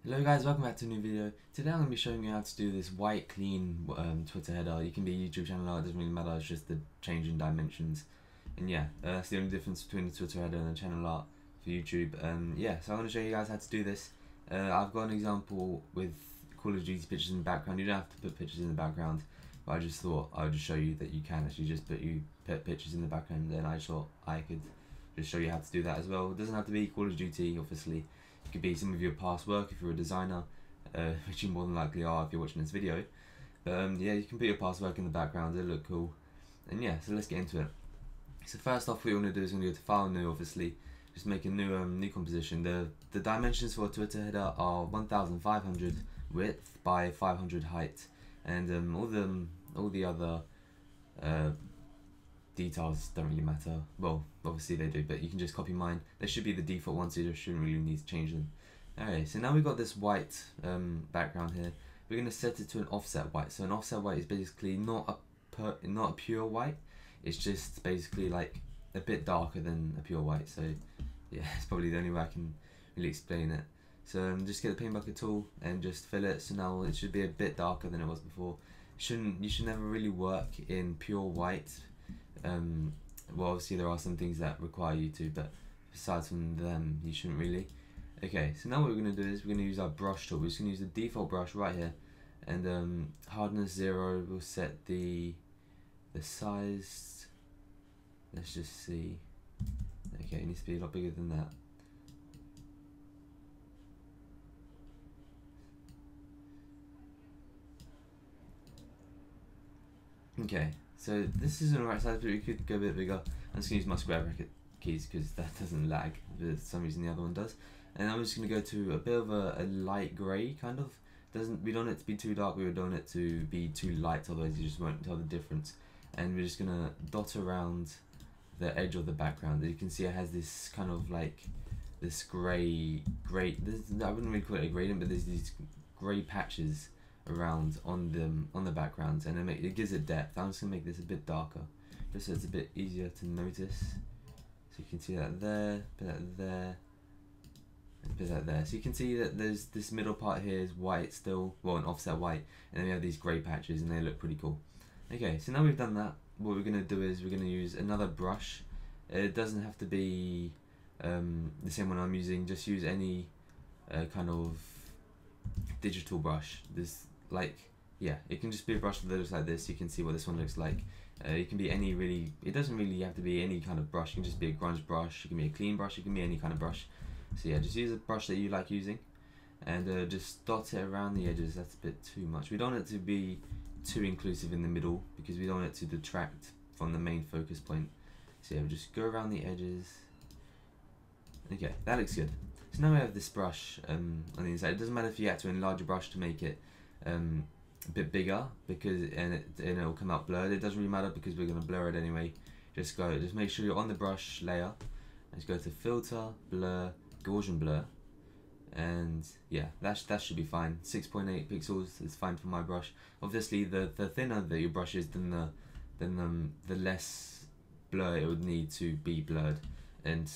Hello guys, welcome back to a new video. Today I'm going to be showing you how to do this white clean Twitter header. You can be a YouTube channel art, it doesn't really matter, it's just the change in dimensions. And yeah, that's the only difference between the Twitter header and the channel art for YouTube. Yeah, so I'm going to show you guys how to do this. I've got an example with Call of Duty pictures in the background. You don't have to put pictures in the background, but I just thought I would just show you that you can actually just put pictures in the background, and I just thought I could just show you how to do that as well. It doesn't have to be Call of Duty, obviously. It could be some of your past work if you're a designer, which you more than likely are if you're watching this video. Yeah, you can put your past work in the background, it'll look cool. And yeah, so let's get into it. So first off, what you want to do is you want to go to File, New, obviously. Just make a new composition. The dimensions for a Twitter header are 1500 width by 500 height, and all the other details don't really matter. Well, obviously they do, but you can just copy mine. They should be the default ones, so you shouldn't really need to change them. Alright, so now we've got this white background here. We're going to set it to an offset white. So an offset white is basically not a pure white. It's just basically like a bit darker than a pure white. So yeah, it's probably the only way I can really explain it. So just get the paint bucket tool and just fill it. So now it should be a bit darker than it was before. You should never really work in pure white. Well, obviously there are some things that require you to, but besides from them, you shouldn't really. Okay, so now what we're going to do is we're going to use our brush tool. We're just going to use the default brush right here, and hardness 0. We'll set the size. Let's just see. Okay, it needs to be a lot bigger than that. Okay, so this isn't the right size, but we could go a bit bigger. I'm just going to use my square bracket keys because that doesn't lag, but for some reason the other one does. And I'm just going to go to a bit of a light grey, kind of. We don't want it to be too dark, we don't want it to be too light, otherwise you just won't tell the difference. And we're just going to dot around the edge of the background. As you can see, it has this kind of like this grey, I wouldn't really call it a gradient, but there's these grey patches around on the background, and it gives it depth. I'm just gonna make this a bit darker, just so it's a bit easier to notice. So you can see that there, bit that there, and bit that there. So you can see that there's this middle part here is white still, well, an offset white, and then we have these grey patches, and they look pretty cool. Okay, so now we've done that, what we're gonna do is we're gonna use another brush. It doesn't have to be the same one I'm using. Just use any kind of digital brush. It can just be a brush that looks like this. You can see what this one looks like. It can be any really, it doesn't really have to be any kind of brush. It can just be a grunge brush, it can be a clean brush, it can be any kind of brush. So yeah, just use a brush that you like using, and just dot it around the edges. That's a bit too much. We don't want it to be too inclusive in the middle because we don't want it to detract from the main focus point. So yeah, we'll just go around the edges. Okay, that looks good. So now we have this brush on the inside. It doesn't matter if you have to enlarge a brush to make it a bit bigger, because it'll come out blurred. It doesn't really matter because we're going to blur it anyway. Just make sure you're on the brush layer, and just go to filter, blur, Gaussian blur, and yeah, that should be fine. 6.8 pixels is fine for my brush. Obviously the thinner that your brush is, then the less blur it would need to be blurred, and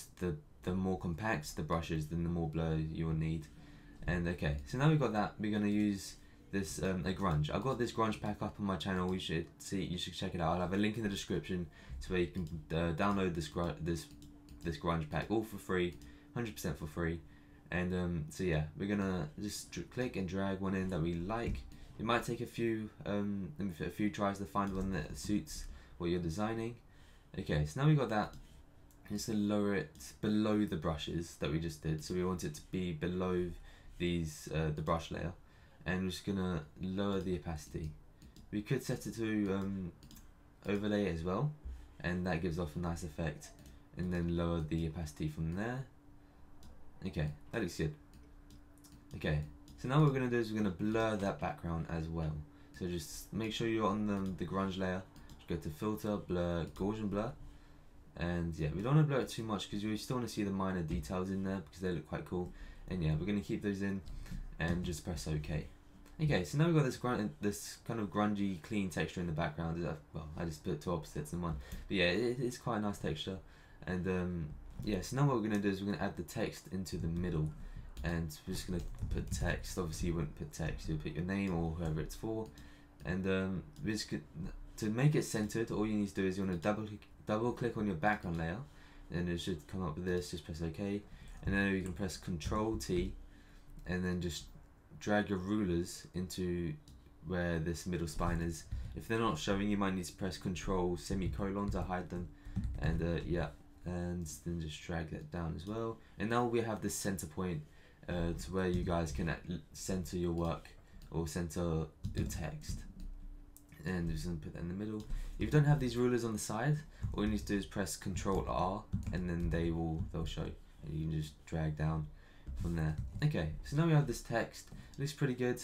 the more compact the brush is, then the more blur you will need. And okay, so now we've got that, we're going to use this a grunge. I've got this grunge pack up on my channel. You should check it out. I'll have a link in the description to where you can download this grunge pack, all for free, 100% for free. And so yeah, we're gonna just click and drag one in that we like. It might take a few tries to find one that suits what you're designing. Okay, so now we've got that. Just to lower it below the brushes that we just did. So we want it to be below these the brush layer, and we're just gonna lower the opacity. We could set it to overlay as well, and that gives off a nice effect, and then lower the opacity from there. Okay, that looks good. Okay, so now what we're gonna do is we're gonna blur that background as well. So just make sure you're on the grunge layer. Just go to filter, blur, Gaussian blur. And yeah, we don't want to blur it too much because we still want to see the minor details in there because they look quite cool. And yeah, we're going to keep those in and just press OK. Okay, so now we've got this kind of grungy, clean texture in the background. Well, I just put two opposites in one. But yeah, it's quite a nice texture. And yeah, so now what we're going to do is we're going to add the text into the middle. and we're just gonna put text. Obviously you wouldn't put text, you'll put your name or whoever it's for, and we're just to make it centered, all you need to do is you want to double click on your background layer, and it should come up with this. Just press OK, and then you can press Control T, and then just drag your rulers into where this middle spine is. If they're not showing, you might need to press Control semicolon to hide them, and yeah, and then just drag that down as well. And now we have this center point to where you guys can center your work or center your text. And just gonna put that in the middle. If you don't have these rulers on the side, all you need to do is press Control R, and then they'll show. And you can just drag down from there. Okay, so now we have this text. It looks pretty good.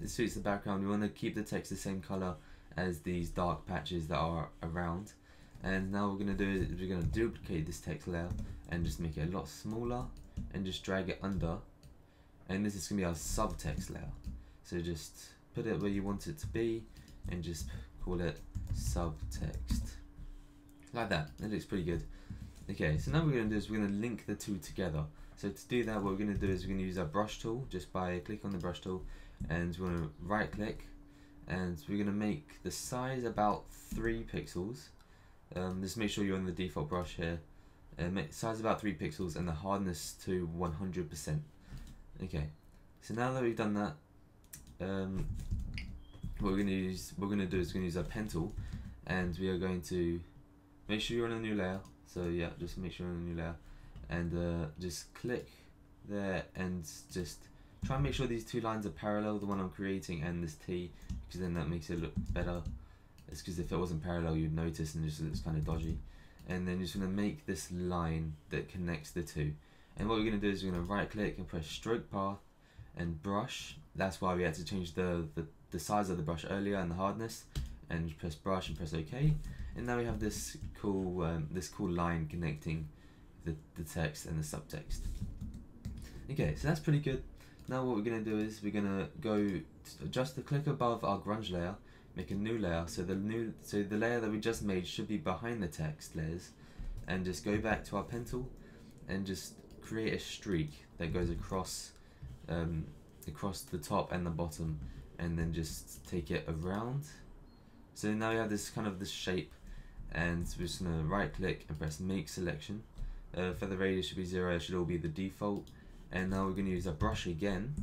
It suits the background. We want to keep the text the same color as these dark patches that are around. And now what we're gonna do is we're gonna duplicate this text layer and just make it a lot smaller, and just drag it under. And this is gonna be our subtext layer. So just put it where you want it to be, and just call it subtext, like that. It looks pretty good. Okay, so now what we're going to do is we're going to link the two together. So to do that, what we're going to do is we're going to use our brush tool, just by click on the brush tool, and we're going to right click, and we're going to make the size about 3 pixels. Just make sure you're on the default brush here. Make size about 3 pixels and the hardness to 100%. Okay, so now that we've done that, what we're going to do is we're going to use our pen tool, and we are going to make sure you're on a new layer. So yeah, just make sure you're on a new layer, and just click there, and just try and make sure these two lines are parallel, the one I'm creating and this T, because then that makes it look better. It's because if it wasn't parallel, you'd notice and it just looks kind of dodgy. And then you're just going to make this line that connects the two. And what we're going to do is we're going to right click and press stroke path and brush. That's why we had to change the size of the brush earlier and the hardness, and press brush and press OK. And now we have this cool line connecting the text and the subtext. Okay, so that's pretty good. Now what we're going to do is we're going to go just a click above our grunge layer, make a new layer. So the layer that we just made should be behind the text layers, and just go back to our pen tool and just create a streak that goes across the top and the bottom, and then just take it around. So now we have this shape, and we're just gonna right click and press make selection. For the radius should be 0, it should all be the default. And now we're gonna use our brush again,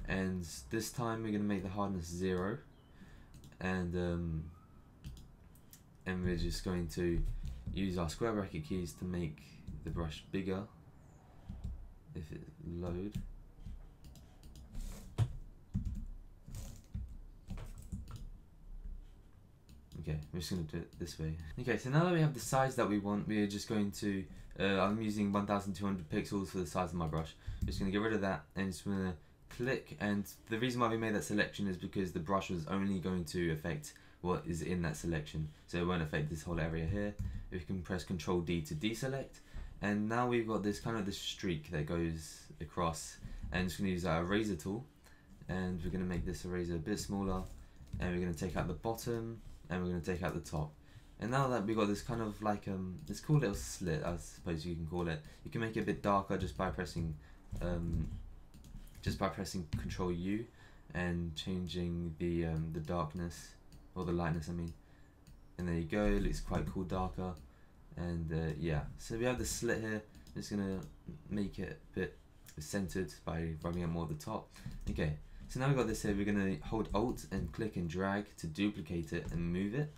and this time we're gonna make the hardness 0, and we're just going to use our square bracket keys to make the brush bigger if it load. Okay, we're just going to do it this way. Okay, so now that we have the size that we want, we're just going to, I'm using 1200 pixels for the size of my brush. I'm just going to get rid of that, and just going to click, and the reason why we made that selection is because the brush was only going to affect what is in that selection, so it won't affect this whole area here. We can press Control D to deselect, and now we've got this this streak that goes across, and just going to use our eraser tool, and we're going to make this eraser a bit smaller, and we're going to take out the bottom, and we're going to take out the top. And now that we've got this this cool little slit, I suppose you can call it, you can make it a bit darker just by pressing Control U and changing the darkness, or the lightness I mean. And there you go, it looks quite cool darker. And yeah, so we have the slit here. I'm just gonna make it a bit centered by rubbing it more at the top. Okay, so now we've got this here. We're gonna hold Alt and click and drag to duplicate it and move it.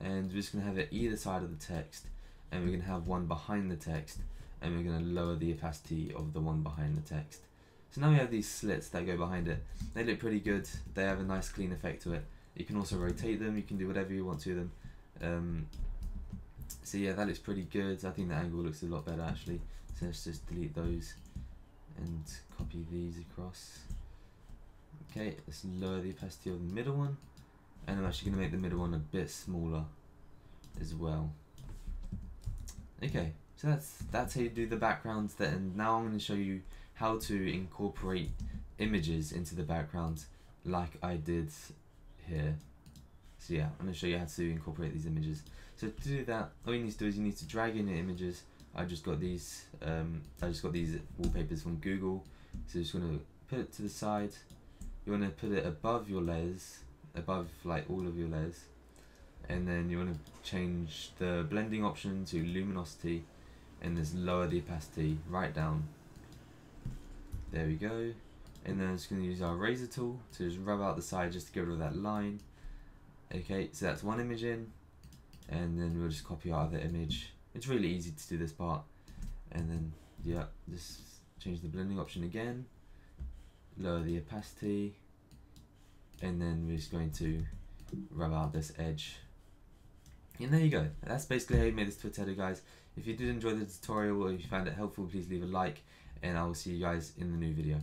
And we're just gonna have it either side of the text, and we're gonna have one behind the text, and we're gonna lower the opacity of the one behind the text. So now we have these slits that go behind it. They look pretty good. They have a nice clean effect to it. You can also rotate them. You can do whatever you want to them. So yeah, that looks pretty good. I think the angle looks a lot better actually. So let's just delete those and copy these across. Okay, let's lower the opacity of the middle one, and I'm actually going to make the middle one a bit smaller as well. Okay, so that's how you do the backgrounds. And now I'm going to show you how to incorporate images into the background like I did here. So yeah, I'm going to show you how to incorporate these images. So to do that, all you need to do is you need to drag in your images. I just got these wallpapers from Google. So you're just going to put it to the side. You want to put it above your layers, above like all of your layers, and then you want to change the blending option to luminosity, and just lower the opacity right down. There we go. And then I'm just going to use our razor tool to just rub out the side just to get rid of that line. Okay, so that's one image in, and then we'll just copy our other image. It's really easy to do this part. And then, yeah, just change the blending option again, lower the opacity, and then we're just going to rub out this edge. And there you go. That's basically how you made this Twitter header, guys. If you did enjoy the tutorial or if you found it helpful, please leave a like, and I will see you guys in the new video.